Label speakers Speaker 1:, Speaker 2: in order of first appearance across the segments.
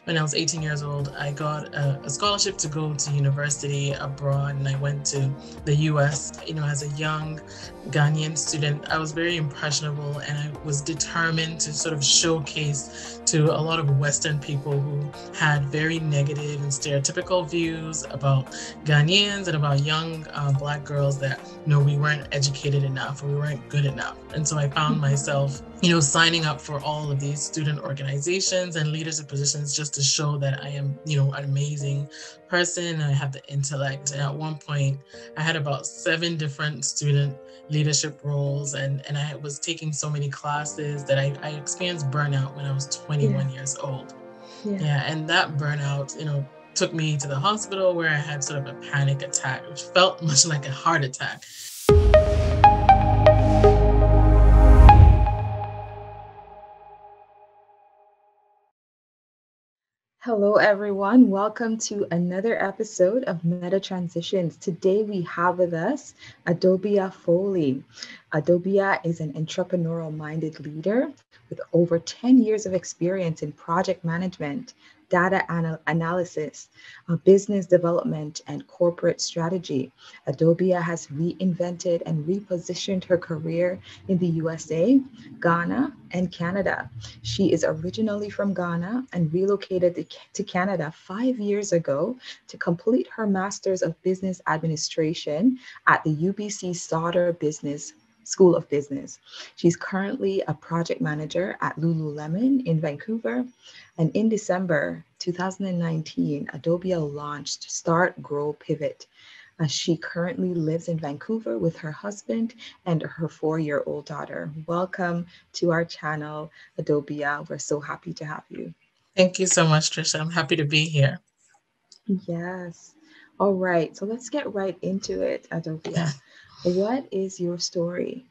Speaker 1: When I was 18 years old, I got a scholarship to go to university abroad, and I went to the US. As a young Ghanaian student, I was very impressionable, and I was determined to sort of showcase to a lot of Western people who had very negative and stereotypical views about Ghanaians and about young Black girls that, we weren't educated enough or we weren't good enough. And so I found myself signing up for all of these student organizations and leadership positions just to show that I am, an amazing person and I have the intellect. And at one point, I had about 7 different student leadership roles, and I was taking so many classes that I experienced burnout when I was 21 years old. Yeah, and that burnout, took me to the hospital where I had sort of a panic attack, which felt much like a heart attack.
Speaker 2: Hello, everyone. Welcome to another episode of Meta Transitions. Today we have with us Adobea Foley. Adobea is an entrepreneurial-minded leader with over 10 years of experience in project management, data analysis, business development, and corporate strategy. Adobea has reinvented and repositioned her career in the USA, Ghana, and Canada. She is originally from Ghana and relocated to Canada 5 years ago to complete her Master's of Business Administration at the UBC Sauder Business School of Business. She's currently a project manager at Lululemon in Vancouver. And in December 2019, Adobea launched Start, Grow, Pivot. She currently lives in Vancouver with her husband and her 4-year-old daughter. Welcome to our channel, Adobea. We're so happy to have you.
Speaker 1: Thank you so much, Tricia. I'm happy to be here.
Speaker 2: Yes. All right. So let's get right into it, Adobea. What is your story?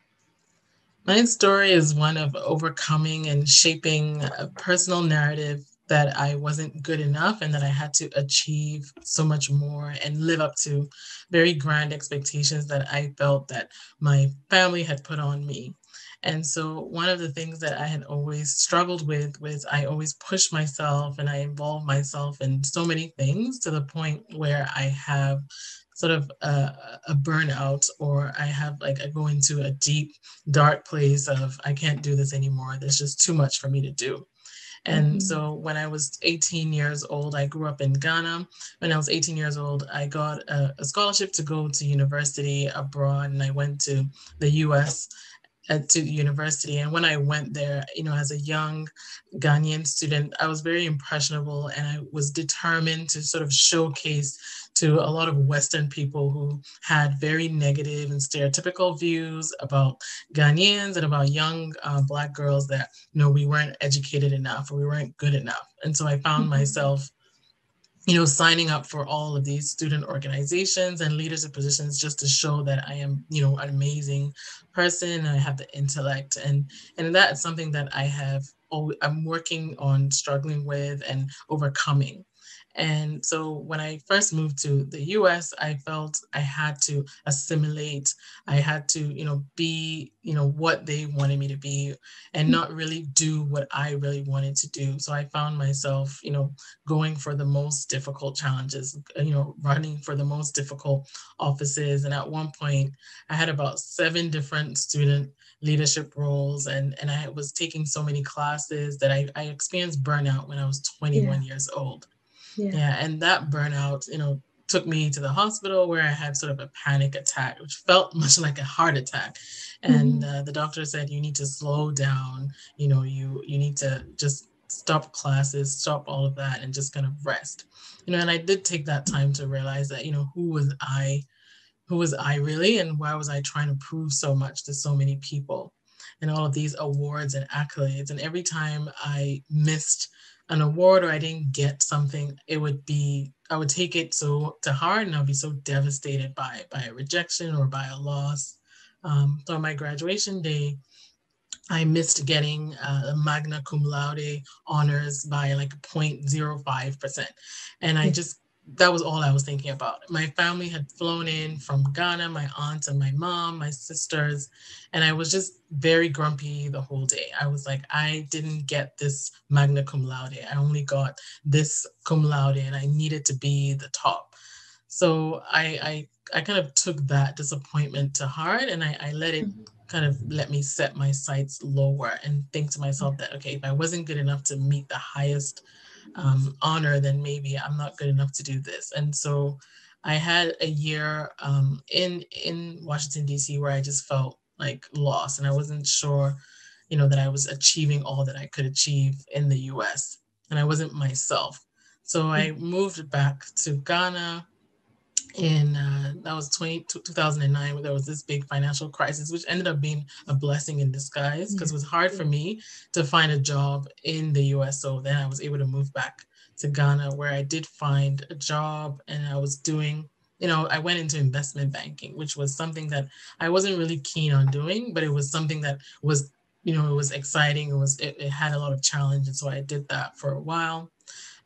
Speaker 1: My story is one of overcoming and shaping a personal narrative that I wasn't good enough and that I had to achieve so much more and live up to very grand expectations that I felt that my family had put on me. And so one of the things that I had always struggled with was I always pushed myself and I involved myself in so many things to the point where I have sort of a burnout, or I have like I go into a deep dark place of I can't do this anymore. There's just too much for me to do. And
Speaker 2: Mhm.
Speaker 1: so when I was 18 years old, I grew up in Ghana. When I was 18 years old, I got a scholarship to go to university abroad, and I went to the US to university. And when I went there, as a young Ghanaian student, I was very impressionable and I was determined to sort of showcase to a lot of Western people who had very negative and stereotypical views about Ghanaians and about young Black girls that, we weren't educated enough or we weren't good enough. And so I found myself signing up for all of these student organizations and leadership positions just to show that I am, an amazing person and I have the intellect. And that is something that I'm working on struggling with and overcoming. And so when I first moved to the US, I felt I had to assimilate. I had to, be, what they wanted me to be and not really do what I really wanted to do. So I found myself, going for the most difficult challenges, running for the most difficult offices. And at one point, I had about 7 different student leadership roles, and I was taking so many classes that I experienced burnout when I was 21
Speaker 2: Yeah.
Speaker 1: years old.
Speaker 2: Yeah.
Speaker 1: Yeah, and that burnout, took me to the hospital where I had sort of a panic attack, which felt much like a heart attack. And
Speaker 2: Mhm.
Speaker 1: the doctor said, you need to slow down, you need to just stop classes, stop all of that, and just kind of rest. And I did take that time to realize that, who was I really, and why was I trying to prove so much to so many people, and all of these awards and accolades. And every time I missed an award or I didn't get something, I would take it so to heart, and I'd be so devastated by a rejection or by a loss. So on my graduation day, I missed getting a magna cum laude honors by like 0.05%. And I
Speaker 2: Yeah.
Speaker 1: just that was all I was thinking about. My family had flown in from Ghana, my aunt and my mom, my sisters, and I was just very grumpy the whole day. I was like, I didn't get this magna cum laude. I only got this cum laude, and I needed to be the top. So I kind of took that disappointment to heart, and I let it
Speaker 2: Mhm.
Speaker 1: kind of let me set my sights lower and think to myself that, okay, if I wasn't good enough to meet the highest honor, then maybe I'm not good enough to do this. And so I had a year in Washington D.C. where I just felt like lost, and I wasn't sure, that I was achieving all that I could achieve in the U.S. and I wasn't myself. So I
Speaker 2: Mhm.
Speaker 1: moved back to Ghana in that was 2009, where there was this big financial crisis, which ended up being a blessing in disguise because it
Speaker 2: Yes.
Speaker 1: was hard for
Speaker 2: Yes.
Speaker 1: me to find a job in the US. So then I was able to move back to Ghana, where I did find a job, and I was doing, I went into investment banking, which was something that I wasn't really keen on doing, but it was something that was, it was exciting. It had a lot of challenge. And so I did that for a while.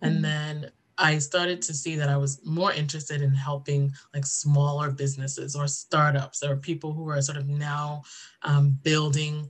Speaker 1: And
Speaker 2: Mhm.
Speaker 1: then I started to see that I was more interested in helping like smaller businesses or startups or people who are sort of now building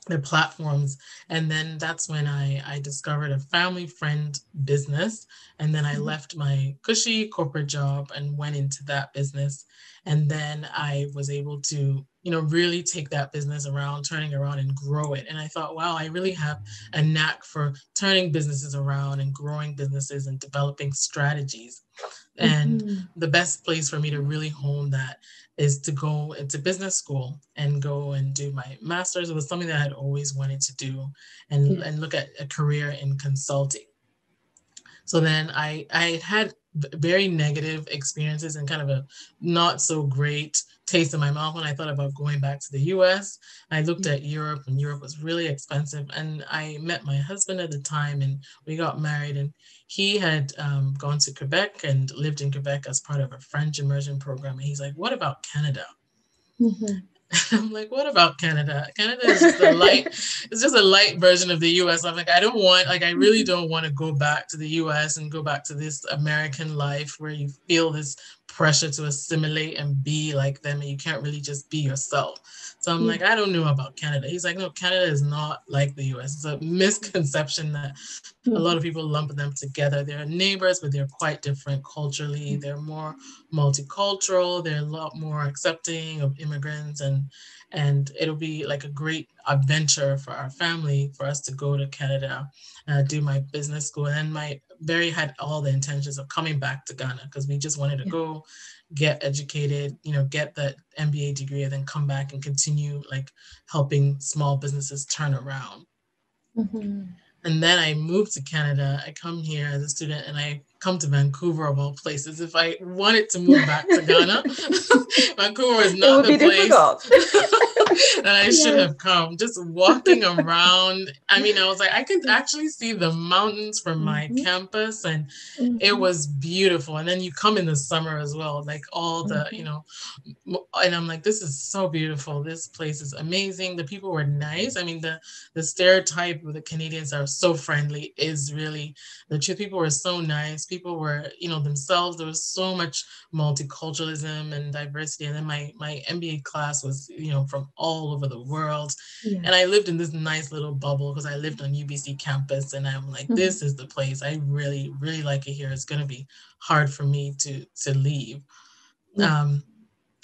Speaker 1: their platforms. And then that's when I discovered a family friend business. And then I
Speaker 2: Mhm.
Speaker 1: left my cushy corporate job and went into that business. And then I was able to, really take that business around, turning around and grow it. And I thought, wow, I really have a knack for turning businesses around and growing businesses and developing strategies. And
Speaker 2: Mhm.
Speaker 1: the best place for me to really hone that is to go into business school and go and do my master's. It was something that I had always wanted to do, and
Speaker 2: Yes.
Speaker 1: look at a career in consulting. So then I had very negative experiences and kind of a not so great taste in my mouth when I thought about going back to the US. I looked
Speaker 2: Yes.
Speaker 1: at Europe, and Europe was really expensive. And I met my husband at the time, and we got married, and he had gone to Quebec and lived in Quebec as part of a French immersion program. And he's like, what about Canada?
Speaker 2: Mhm.
Speaker 1: I'm like, what about Canada? Canada is just a light, it's just a light version of the US. I'm like, I really
Speaker 2: Mhm.
Speaker 1: don't want to go back to the US and go back to this American life where you feel this pressure to assimilate and be like them, and you can't really just be yourself. So I'm like,
Speaker 2: Yes.
Speaker 1: I don't know about Canada. He's like, no, Canada is not like the US. It's a misconception that a lot of
Speaker 2: Mhm.
Speaker 1: people lump them together. They're neighbors, but they're quite different culturally. They're more multicultural. They're a lot more accepting of immigrants, and it'll be like a great adventure for our family for us to go to Canada, do my business school, and then my very had all the intentions of coming back to Ghana because we just wanted to
Speaker 2: Yeah.
Speaker 1: go get educated, get that MBA degree, and then come back and continue like helping small businesses turn around.
Speaker 2: Mhm.
Speaker 1: And then I moved to Canada. I come here as a student, and I come to Vancouver of all places. If I wanted to move back to Ghana, Vancouver is
Speaker 2: It
Speaker 1: not
Speaker 2: would
Speaker 1: the
Speaker 2: be
Speaker 1: place
Speaker 2: difficult.
Speaker 1: that I should
Speaker 2: Yes.
Speaker 1: have come. Just walking around. I mean, I was like, I could actually see the mountains from my
Speaker 2: Mhm.
Speaker 1: campus, and it
Speaker 2: Mhm.
Speaker 1: was beautiful. And then you come in the summer as well, like all the,
Speaker 2: Mhm.
Speaker 1: and I'm like, this is so beautiful. This place is amazing. The people were nice. I mean, the stereotype of the Canadians are so friendly is really the truth. People were so nice. People were, themselves. There was so much multiculturalism and diversity. And then my MBA class was, from all over the world. And I
Speaker 2: Yes.
Speaker 1: lived in this nice little bubble because I lived on UBC campus, and I'm like,
Speaker 2: Mhm.
Speaker 1: this is the place. I really, really like it here. It's gonna be hard for me to leave.
Speaker 2: Yes.
Speaker 1: Um,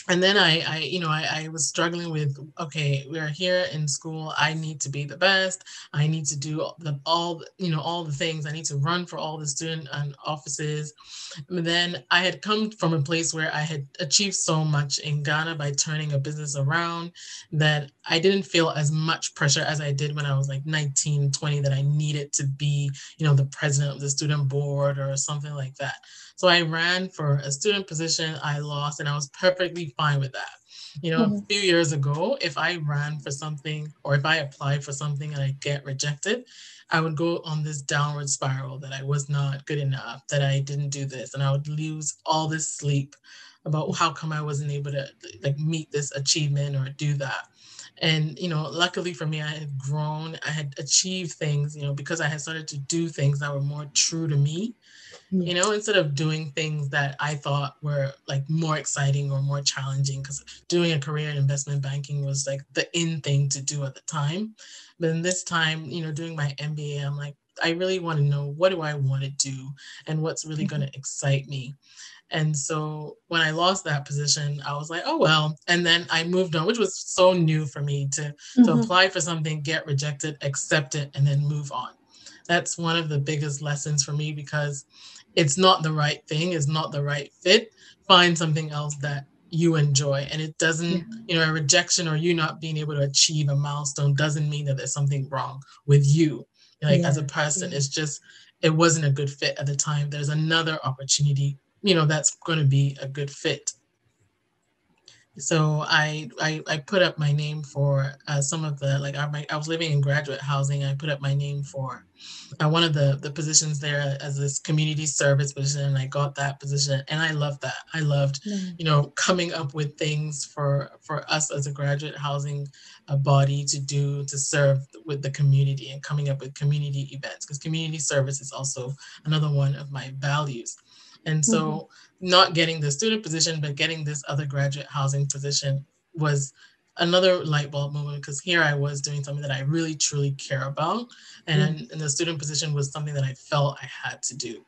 Speaker 1: and then I was struggling with, okay, we're here in school. I need to be the best. I need to do all the things. I need to run for all the student offices. And then I had come from a place where I had achieved so much in Ghana by turning a business around that I didn't feel as much pressure as I did when I was like 19, 20, that I needed to be, the president of the student board or something like that. So I ran for a student position. I lost, and I was perfectly fine with that. A
Speaker 2: Mhm.
Speaker 1: few years ago, if I ran for something or if I applied for something and I get rejected, I would go on this downward spiral that I was not good enough, that I didn't do this, and I would lose all this sleep about how come I wasn't able to like meet this achievement or do that. And, luckily for me, I had grown, I had achieved things, because I had started to do things that were more true to me,
Speaker 2: Yeah.
Speaker 1: instead of doing things that I thought were like more exciting or more challenging, because doing a career in investment banking was like the in thing to do at the time. But in this time, doing my MBA, I'm like, I really want to know, what do I want to do and what's really going to excite me. And so when I lost that position, I was like, oh well. And then I moved on, which was so new for me to
Speaker 2: Mm-hmm.
Speaker 1: apply for something, get rejected, accept it, and then move on. That's one of the biggest lessons for me, because it's not the right thing, it's not the right fit. Find something else that you enjoy. And it
Speaker 2: Yeah.
Speaker 1: doesn't, a rejection or you not being able to achieve a milestone doesn't mean that there's something wrong with you. Like as a
Speaker 2: Yes.
Speaker 1: person,
Speaker 2: Yes.
Speaker 1: it's just, it wasn't a good fit at the time. There's another opportunity, that's going to be a good fit. So I put up my name for some of the, like, I was living in graduate housing. I put up my name for one of the positions there as this community service position, and I got that position, and I loved that. I loved,
Speaker 2: Nice.
Speaker 1: coming up with things for us as a graduate housing body to do, to serve with the community, and coming up with community events, because community service is also another one of my values. And
Speaker 2: Mm-hmm.
Speaker 1: so not getting the student position, but getting this other graduate housing position was another light bulb moment, because here I was doing something that I really truly care about, and
Speaker 2: Yes.
Speaker 1: the student position was something that I felt I had to do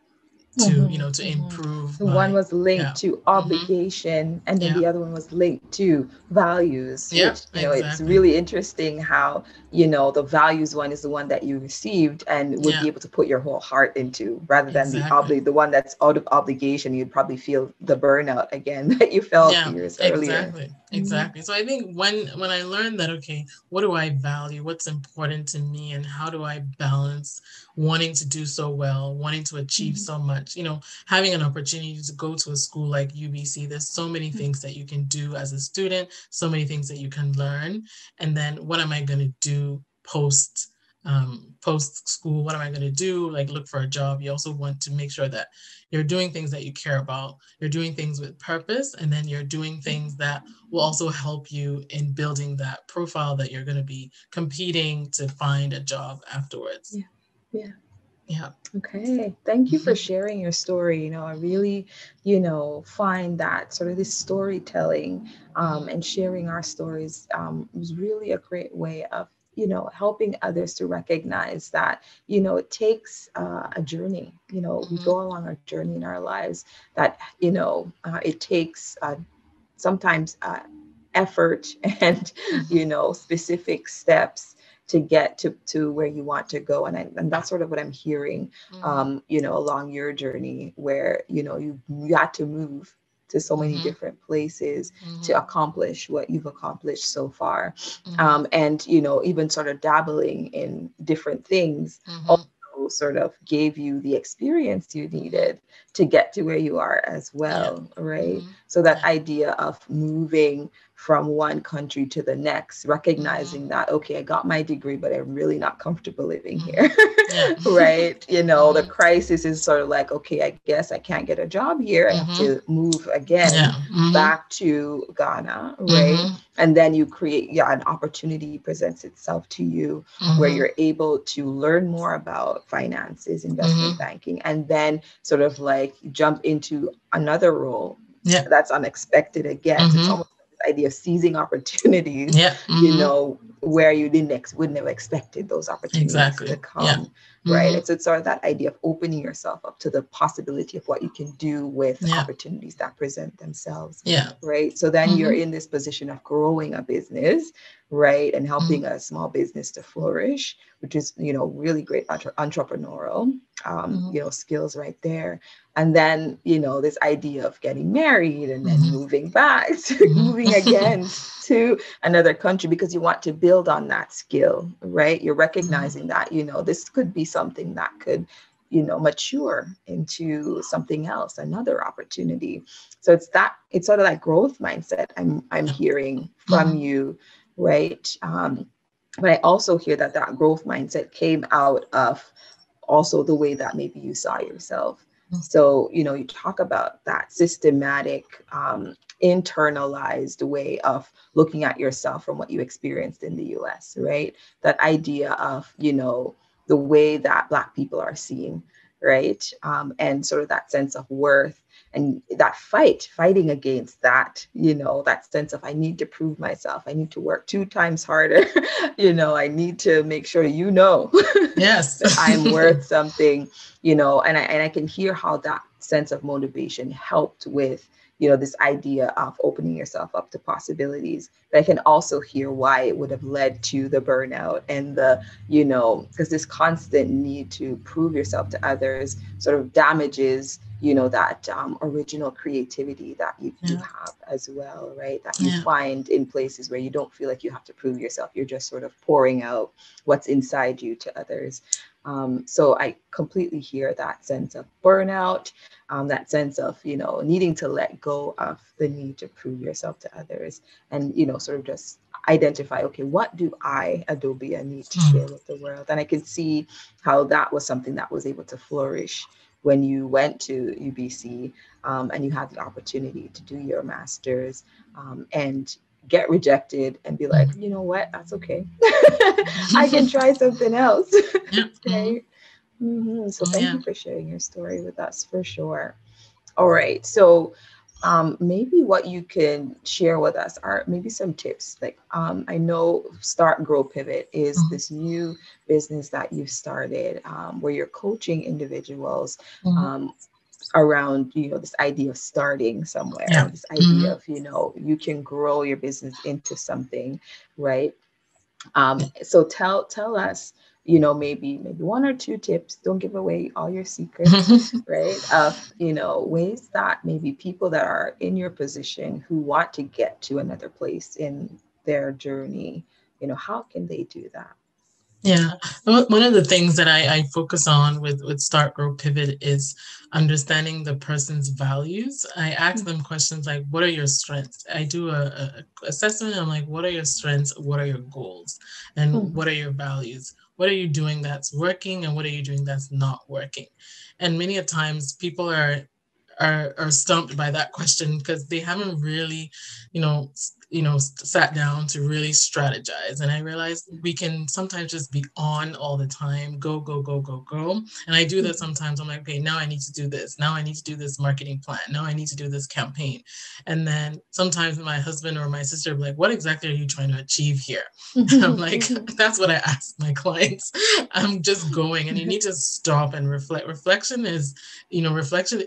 Speaker 1: to
Speaker 2: Mm-hmm.
Speaker 1: to
Speaker 2: Mm-hmm.
Speaker 1: improve
Speaker 2: So one
Speaker 1: my,
Speaker 2: was linked
Speaker 1: yeah.
Speaker 2: to
Speaker 1: Hmm.
Speaker 2: obligation, and then
Speaker 1: Yeah.
Speaker 2: the other one was linked to values,
Speaker 1: Yeah,
Speaker 2: which, it's
Speaker 1: exactly.
Speaker 2: really interesting how, the values one is the one that you received and would
Speaker 1: Yeah,
Speaker 2: be able to put your whole heart into, rather than
Speaker 1: exactly.
Speaker 2: the one that's out of obligation. You'd probably feel the burnout again that you felt
Speaker 1: Yeah,
Speaker 2: years earlier.
Speaker 1: exactly.
Speaker 2: Mm-hmm.
Speaker 1: Exactly. So I think when I learned that, okay, what do I value? What's important to me, and how do I balance wanting to do so well, wanting to achieve so much, having an opportunity to go to a school like UBC, there's so many things that you can do as a student, so many things that you can learn. And then what am I going to do post school? What am I going to do? Like, look for a job. You also want to make sure that you're doing things that you care about, you're doing things with purpose, and then you're doing things that will also help you in building that profile that you're going to be competing to find a job afterwards.
Speaker 2: Yeah. Yeah.
Speaker 1: Yeah.
Speaker 2: Okay, thank you for
Speaker 1: Mhm.
Speaker 2: sharing your story. I
Speaker 1: Mhm.
Speaker 2: really, find that sort of this storytelling,
Speaker 1: Mhm.
Speaker 2: and sharing our stories, was really a great way of, helping others to recognize that, it takes a journey. We
Speaker 1: Mhm.
Speaker 2: go along a journey in our lives that, it takes sometimes effort and,
Speaker 1: Mhm.
Speaker 2: specific steps to get to where you want to go. And that's sort of what I'm hearing,
Speaker 1: Mhm.
Speaker 2: along your journey, where, you had to move to so many
Speaker 1: Mhm.
Speaker 2: different places to
Speaker 1: Mhm.
Speaker 2: accomplish what you've accomplished so far.
Speaker 1: Mhm.
Speaker 2: And, even sort of dabbling in different things also
Speaker 1: Mhm.
Speaker 2: sort of gave you the experience you
Speaker 1: Mhm.
Speaker 2: needed to get to where you are as
Speaker 1: Yeah.
Speaker 2: well, right?
Speaker 1: Mhm.
Speaker 2: So that
Speaker 1: Yeah.
Speaker 2: idea of moving from one country to the next,
Speaker 1: Mhm.
Speaker 2: recognizing that, okay, I got my degree, but I'm really not comfortable living here,
Speaker 1: Mhm. Yeah.
Speaker 2: right? The
Speaker 1: Mhm.
Speaker 2: crisis is sort of like, okay, I guess I can't get a job here. I have
Speaker 1: Mhm.
Speaker 2: to move again
Speaker 1: Yeah. Mhm.
Speaker 2: back to Ghana, right?
Speaker 1: Mhm.
Speaker 2: And then you create, yeah, an opportunity presents itself to you where
Speaker 1: Mhm.
Speaker 2: you're able to learn more about finances, investment
Speaker 1: Mhm.
Speaker 2: banking, and then sort of like jump into another role
Speaker 1: Yeah.
Speaker 2: that's unexpected again. So it's
Speaker 1: Mhm.
Speaker 2: almost like this idea of seizing opportunities,
Speaker 1: Yeah. Mhm.
Speaker 2: where you wouldn't have expected those opportunities to
Speaker 1: Exactly. Yeah.
Speaker 2: come, right?
Speaker 1: Mhm.
Speaker 2: It's sort of that idea of opening yourself up to the possibility of what you can do with
Speaker 1: Yeah.
Speaker 2: opportunities that present themselves,
Speaker 1: Yeah.
Speaker 2: right? So then you're
Speaker 1: Mhm.
Speaker 2: in this position of growing a business, right, and helping
Speaker 1: Mhm.
Speaker 2: a small business to flourish, which is, really great entrepreneurial,
Speaker 1: Mhm.
Speaker 2: skills right there. And then, this idea of getting married and then
Speaker 1: Mhm.
Speaker 2: moving back
Speaker 1: Mhm.
Speaker 2: moving again to another country because you want to build on that skill, right? You're
Speaker 1: Mhm.
Speaker 2: recognizing that, this could be something that could, mature into something else, another opportunity. So it's sort of that growth mindset I'm
Speaker 1: Yeah.
Speaker 2: hearing from
Speaker 1: Mhm.
Speaker 2: you, right? But I also hear that that growth mindset came out of also the way that maybe you saw yourself. So, you talk about that systematic, internalized way of looking at yourself from what you experienced in the US, right? That idea of, the way that Black people are seen, right? And sort of that sense of worth and that fighting against that, that sense of I need to prove myself. I need to work 2 times harder. I need to make sure,
Speaker 1: Yes.
Speaker 2: that I'm worth something, and I can hear how that sense of motivation helped with, this idea of opening yourself up to possibilities. But I can also hear why it would have led to the burnout and because this constant need to prove yourself to others sort of damages, that original creativity that you
Speaker 1: Yeah.
Speaker 2: have as well, right? That you
Speaker 1: Yeah.
Speaker 2: find in places where you don't feel like you have to prove yourself. You're just sort of pouring out what's inside you to others. So I completely hear that sense of burnout, that sense of, needing to let go of the need to prove yourself to others and, sort of just identify, okay, what do I, Adobea, need to share with the world? And I can see how that was something that was able to flourish when you went to UBC, and you had the opportunity to do your master's, and get rejected and be like, you know what, that's okay. I can try something else.
Speaker 1: Yeah.
Speaker 2: Right. So thank
Speaker 1: Yeah.
Speaker 2: you for sharing your story with us for sure. All right. So maybe what you can share with us are maybe some tips. Like I know Start, Grow, Pivot is
Speaker 1: Mhm.
Speaker 2: this new business that you've started, where you're coaching individuals
Speaker 1: Mhm.
Speaker 2: um, around, this idea of starting somewhere,
Speaker 1: Yeah.
Speaker 2: this idea
Speaker 1: Mhm.
Speaker 2: of, you can grow your business into something, right? So tell us, maybe 1 or 2 tips. Don't give away all your secrets, right? Of ways that maybe people that are in your position who want to get to another place in their journey, how can they do that?
Speaker 1: Yeah. One of the things that I focus on with Start, Grow, Pivot is understanding the person's values. I ask them questions like, what are your strengths? I do a assessment. I'm like, what are your strengths? What are your goals? And
Speaker 2: Mhm.
Speaker 1: what are your values? What are you doing that's working? And what are you doing that's not working? And many a times people are stumped by that question because they haven't really, sat down to really strategize. And I realized we can sometimes just be on all the time, go, go, go, go, go. And I do that
Speaker 2: Mhm.
Speaker 1: sometimes. I'm like, okay, now I need to do this. Now I need to do this marketing plan. Now I need to do this campaign. And then sometimes my husband or my sister will be like, what exactly are you trying to achieve here? And I'm like, that's what I ask my clients. I'm just going, and you need to stop and reflect. Reflection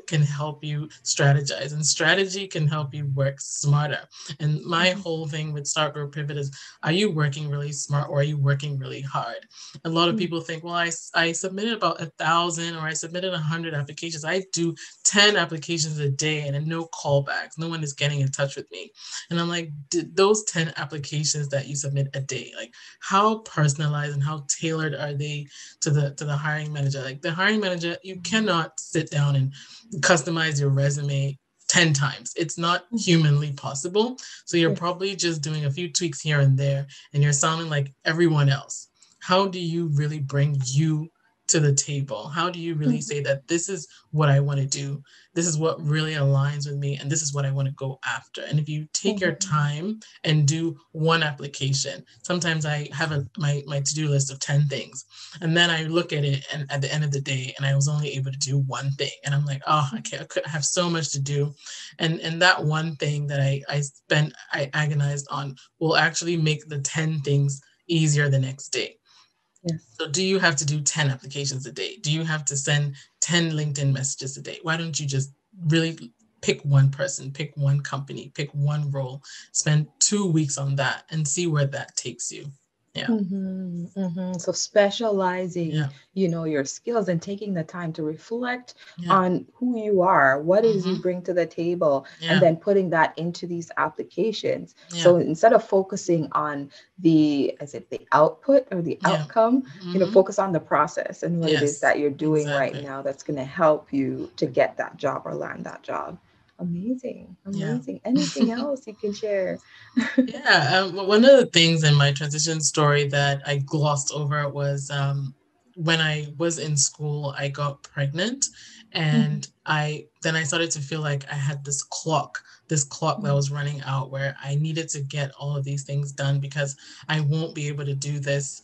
Speaker 1: can help you strategize, and strategy can help you work smarter. And my whole thing with Start, Grow, Pivot is, are you working really smart or are you working really hard? A lot of people think, well, I submitted about 1,000 or I submitted 100 applications. I do 10 applications a day and then no callbacks. No one is getting in touch with me. And I'm like, those 10 applications that you submit a day, like how personalized and how tailored are they to the hiring manager? Like the hiring manager, you cannot sit down and customize your resume 10 times. It's not humanly possible. So you're
Speaker 2: Yes.
Speaker 1: probably just doing a few tweaks here and there, and you're sounding like everyone else. How do you really bring you to the table? How do you really say that this is what I want to do? This is what really aligns with me, and this is what I want to go after. And if you take your time and do one application, sometimes I have my to-do list of 10 things, and then I look at it and at the end of the day, and I was only able to do one thing. And I'm like, oh, I have so much to do. And that one thing that I agonized on will actually make the 10 things easier the next day.
Speaker 2: Yes.
Speaker 1: So do you have to do 10 applications a day? Do you have to send 10 LinkedIn messages a day? Why don't you just really pick one person, pick one company, pick one role, spend 2 weeks on that and see where that takes you? Yeah.
Speaker 2: So specializing,
Speaker 1: Yeah.
Speaker 2: your skills and taking the time to reflect
Speaker 1: Yeah.
Speaker 2: on who you are, what is you
Speaker 1: Hmm.
Speaker 2: bring to the table, and
Speaker 1: Yeah.
Speaker 2: then putting that into these applications.
Speaker 1: Yeah.
Speaker 2: So instead of focusing on the output or the
Speaker 1: Yeah.
Speaker 2: outcome,
Speaker 1: Hmm.
Speaker 2: focus on the process and what it is
Speaker 1: Yes.
Speaker 2: that you're doing right
Speaker 1: Exactly.
Speaker 2: now that's going to help you to get that job or land that job. Amazing.
Speaker 1: Yeah.
Speaker 2: Amazing. Anything else you can share?
Speaker 1: Yeah. One of the things in my transition story that I glossed over was when I was in school, I got pregnant,
Speaker 2: Mhm.
Speaker 1: and I started to feel like I had this clock that
Speaker 2: Mhm.
Speaker 1: was running out, where I needed to get all of these things done, because I won't be able to do this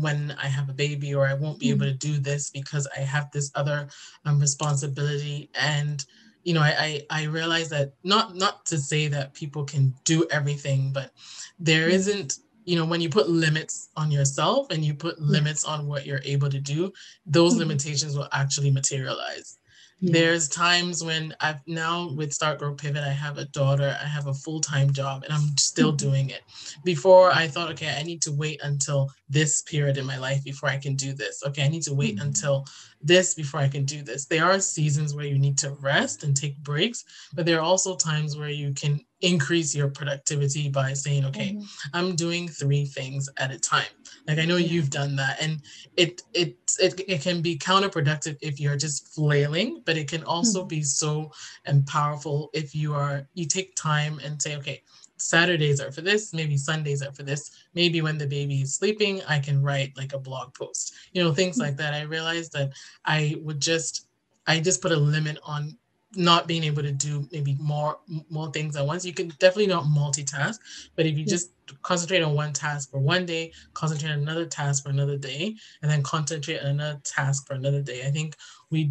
Speaker 1: when I have a baby, or I won't be able
Speaker 2: Mhm.
Speaker 1: to do this because I have this other responsibility. And I realized that, not to say that people can do everything, but there
Speaker 2: Mhm.
Speaker 1: isn't, when you put limits on yourself and you put limits
Speaker 2: Yes.
Speaker 1: on what you're able to do, those
Speaker 2: Mhm.
Speaker 1: limitations will actually materialize.
Speaker 2: Yeah.
Speaker 1: There's times when I've now, with Start Grow Pivot, I have a daughter, I have a full-time job, and I'm still
Speaker 2: Mhm.
Speaker 1: doing it. Before, I thought, okay, I need to wait until this period in my life before I can do this. Okay, I need to wait
Speaker 2: Mhm.
Speaker 1: until this before I can do this. There are seasons where you need to rest and take breaks, but there are also times where you can increase your productivity by saying, okay,
Speaker 2: Mhm.
Speaker 1: I'm doing three things at a time. Like, I know you've
Speaker 2: Yes.
Speaker 1: done that, and it can be counterproductive if you're just flailing, but it can also
Speaker 2: Mhm.
Speaker 1: be so and powerful if you take time and say, okay, Saturdays are for this, maybe Sundays are for this, maybe when the baby is sleeping, I can write like a blog post, things like that. I realized that I just put a limit on not being able to do maybe more things at once. You can definitely not multitask, but if you
Speaker 2: Yeah.
Speaker 1: just concentrate on one task for one day, concentrate on another task for another day, and then concentrate on another task for another day, I think we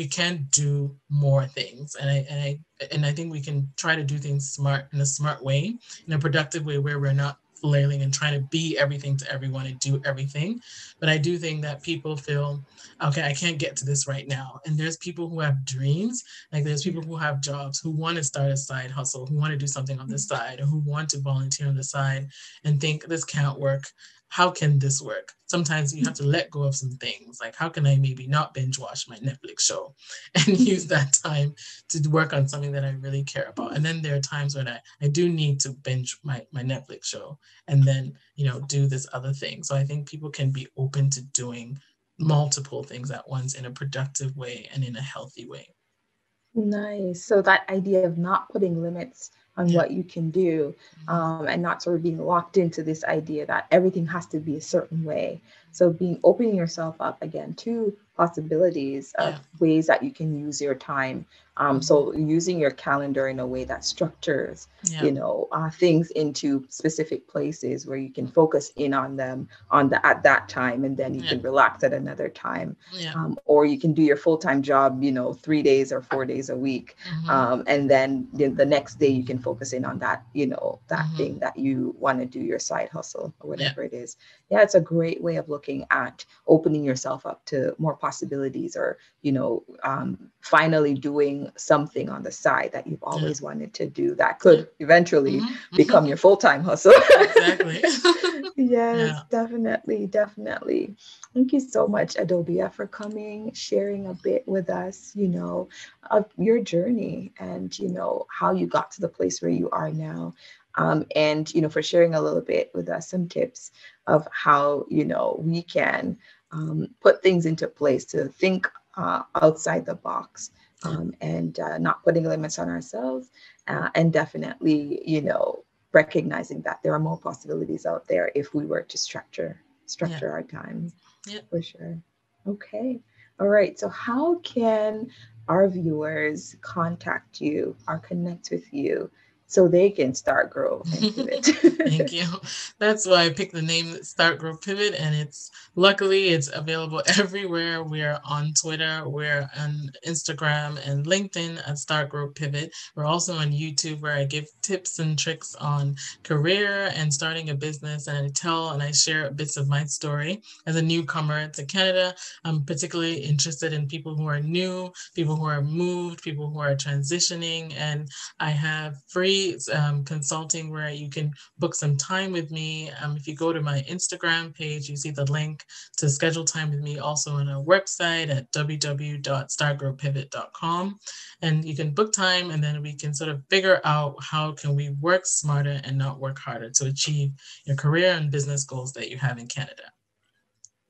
Speaker 1: can do more things. And I think we can try to do things in a smart way, in a productive way, where we're not flailing and trying to be everything to everyone and do everything. But I do think that people feel, okay, I can't get to this right now. And there's people who have dreams, like there's
Speaker 2: Yeah.
Speaker 1: people who have jobs, who want to start a side hustle, who want to do something on the
Speaker 2: Mhm.
Speaker 1: side, or who want to volunteer on the side, and think this can't work. How can this work? Sometimes you have to let go of some things. Like, how can I maybe not binge watch my Netflix show and use
Speaker 2: Mhm.
Speaker 1: that time to work on something that I really care about? And then there are times when I do need to binge my Netflix show, and then, do this other thing. So I think people can be open to doing multiple things at once in a productive way and in a healthy way.
Speaker 2: Nice. So that idea of not putting limits on
Speaker 1: Yeah.
Speaker 2: what you can do,
Speaker 1: Hmm.
Speaker 2: and not sort of being locked into this idea that everything has to be a certain way. So being opening yourself up again to possibilities of
Speaker 1: Yeah.
Speaker 2: ways that you can use your time.
Speaker 1: Hmm.
Speaker 2: So using your calendar in a way that structures,
Speaker 1: Yeah.
Speaker 2: things into specific places where you can focus in on them at that time, and then you
Speaker 1: Yeah.
Speaker 2: can relax at another time,
Speaker 1: Yeah.
Speaker 2: or you can do your full-time job, 3 days or 4 days a week,
Speaker 1: Hmm.
Speaker 2: and then the next day you can focus in on that, that
Speaker 1: Hmm.
Speaker 2: thing that you want to do, your side hustle or
Speaker 1: Yeah.
Speaker 2: whatever it is. Yeah, it's a great way of looking at opening yourself up to more possibilities, or finally doing something on the side that you've
Speaker 1: Yeah.
Speaker 2: always wanted to do that
Speaker 1: Yeah.
Speaker 2: could eventually
Speaker 1: Hmm.
Speaker 2: become your full-time hustle.
Speaker 1: Exactly.
Speaker 2: Yes,
Speaker 1: Yeah.
Speaker 2: definitely, definitely. Thank you so much, Adobea, for coming, sharing a bit with us, of your journey, and, how you got to the place where you are now. And, for sharing a little bit with us some tips of how, we can put things into place to think outside the box,
Speaker 1: Yeah.
Speaker 2: and not putting limits on ourselves, and definitely, recognizing that there are more possibilities out there if we were to
Speaker 1: Yeah.
Speaker 2: structure our time,
Speaker 1: Yeah.
Speaker 2: for sure. Okay. All right. So how can our viewers contact you or connect with you so they can start, grow, and pivot?
Speaker 1: Thank you. That's why I picked the name Start Grow Pivot, and luckily it's available everywhere. We're on Twitter, we're on Instagram and LinkedIn at Start Grow Pivot. We're also on YouTube, where I give tips and tricks on career and starting a business, and I tell and I share bits of my story as a newcomer to Canada. I'm particularly interested in people who are new, people who are moved, people who are transitioning, and I have free consulting where you can book some time with me. If you go to my Instagram page, you see the link to schedule time with me, also on our website at www.startgrowpivot.com. And you can book time, and then we can sort of figure out how can we work smarter and not work harder to achieve your career and business goals that you have in Canada.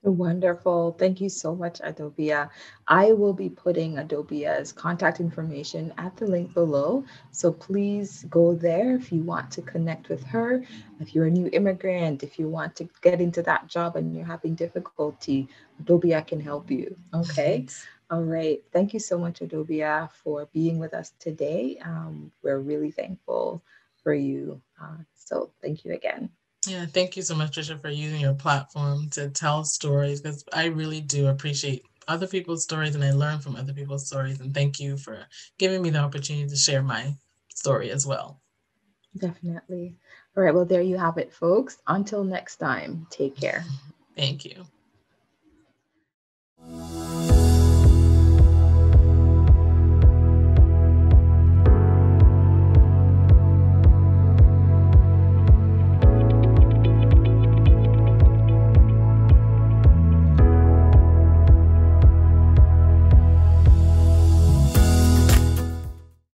Speaker 2: Wonderful. Thank you so much, Adobea. I will be putting Adobea's contact information at the link below. So please go there if you want to connect with her. If you're a new immigrant, if you want to get into that job and you're having difficulty, Adobea can help you. Okay. All right. Thank you so much, Adobea, for being with us today. We're really thankful for you. So thank you again.
Speaker 1: Yeah, thank you so much, Tricia, for using your platform to tell stories because I really do appreciate other people's stories and I learn from other people's stories. And thank you for giving me the opportunity to share my story as well.
Speaker 2: Definitely. All right. Well, there you have it, folks. Until next time, take care.
Speaker 1: Thank you.